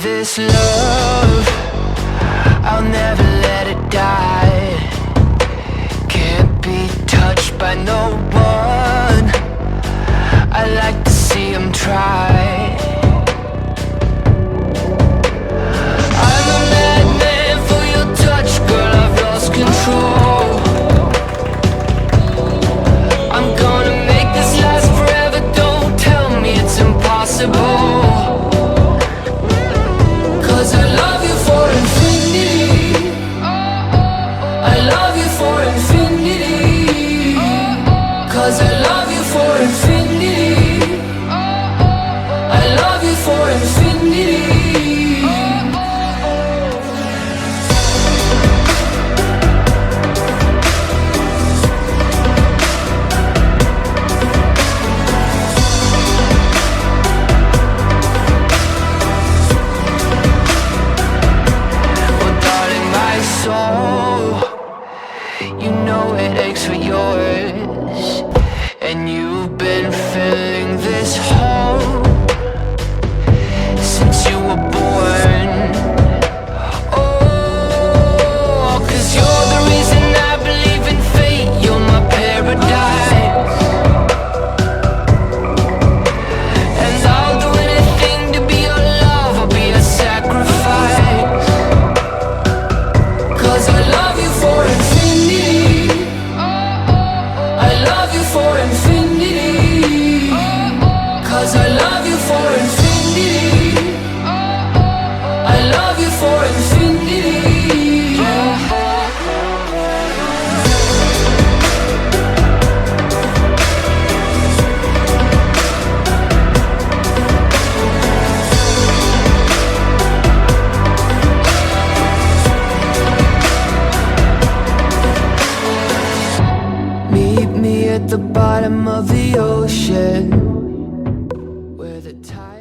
this love, I'll never let it die. Can't be touched by no one, I like to see them try. I'm a madman for your touch, girl, I've lost control. I'm gonna make this last forever, don't tell me it's impossible. Cause I love you for infinity, I love you for infinity. Cause I love you for infinity, I love you for infinity. Well, darling, my soul, you know it aches for yours, and you've been filling this hole since you were born. Oh, 'cause you're the reason I believe in fate, you're my paradise. And I'll do anything to be your love, I'll be a sacrifice. 'Cause I love you for infinity, I love you for infinity. 'Cause I love you for infinity, I love you for infinity. Meet me at the bottom of the ocean,